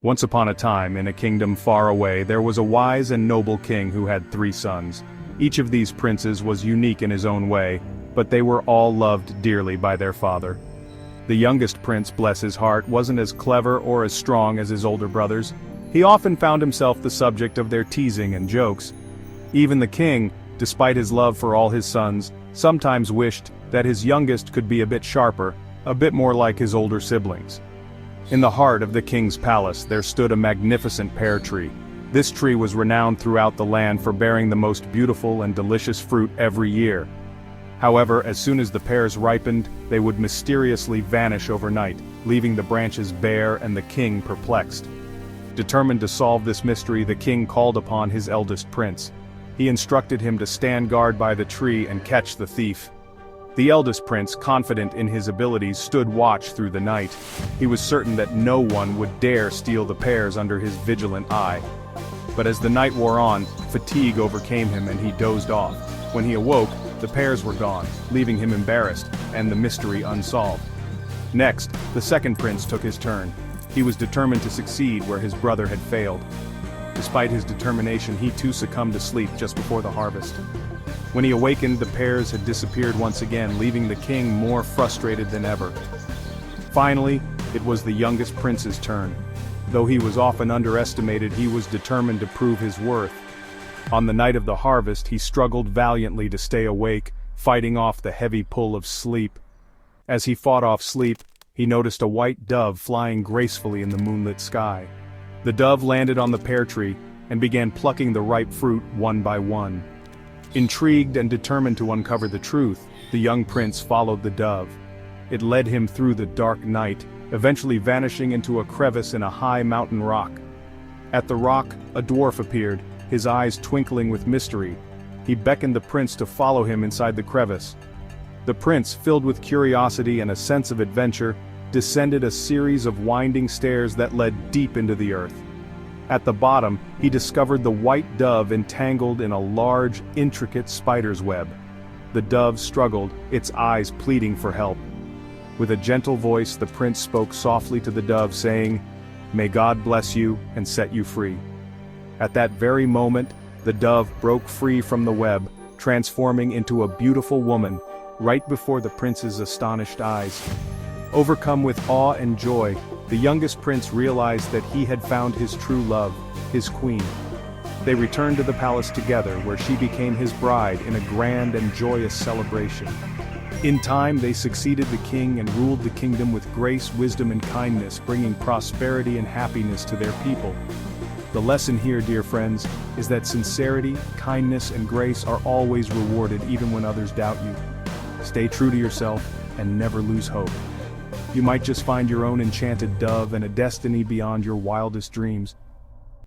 Once upon a time, in a kingdom far away, there was a wise and noble king who had 3 sons. Each of these princes was unique in his own way, but they were all loved dearly by their father. The youngest prince, bless his heart, wasn't as clever or as strong as his older brothers. He often found himself the subject of their teasing and jokes. Even the king, despite his love for all his sons, sometimes wished that his youngest could be a bit sharper, a bit more like his older siblings. In the heart of the king's palace there stood a magnificent pear tree. This tree was renowned throughout the land for bearing the most beautiful and delicious fruit every year. However, as soon as the pears ripened, they would mysteriously vanish overnight, leaving the branches bare and the king perplexed. Determined to solve this mystery, the king called upon his eldest prince. He instructed him to stand guard by the tree and catch the thief. The eldest prince, confident in his abilities, stood watch through the night. He was certain that no one would dare steal the pears under his vigilant eye. But as the night wore on, fatigue overcame him and he dozed off. When he awoke, the pears were gone, leaving him embarrassed, and the mystery unsolved. Next, the second prince took his turn. He was determined to succeed where his brother had failed. Despite his determination, he too succumbed to sleep just before the harvest. When he awakened, the pears had disappeared once again, leaving the king more frustrated than ever. Finally, it was the youngest prince's turn. Though he was often underestimated, he was determined to prove his worth. On the night of the harvest, he struggled valiantly to stay awake, fighting off the heavy pull of sleep. As he fought off sleep, he noticed a white dove flying gracefully in the moonlit sky. The dove landed on the pear tree and began plucking the ripe fruit one by one. Intrigued and determined to uncover the truth, the young prince followed the dove. It led him through the dark night, eventually vanishing into a crevice in a high mountain rock. At the rock, a dwarf appeared, his eyes twinkling with mystery. He beckoned the prince to follow him inside the crevice. The prince, filled with curiosity and a sense of adventure, descended a series of winding stairs that led deep into the earth. At the bottom, he discovered the white dove entangled in a large, intricate spider's web. The dove struggled, its eyes pleading for help. With a gentle voice, the prince spoke softly to the dove, saying, "May God bless you and set you free." At that very moment, the dove broke free from the web, transforming into a beautiful woman, right before the prince's astonished eyes. Overcome with awe and joy, the youngest prince realized that he had found his true love, his queen. They returned to the palace together, where she became his bride in a grand and joyous celebration. In time, they succeeded the king and ruled the kingdom with grace, wisdom, and kindness, bringing prosperity and happiness to their people. The lesson here, dear friends, is that sincerity, kindness, and grace are always rewarded even when others doubt you. Stay true to yourself and never lose hope. You might just find your own enchanted dove and a destiny beyond your wildest dreams.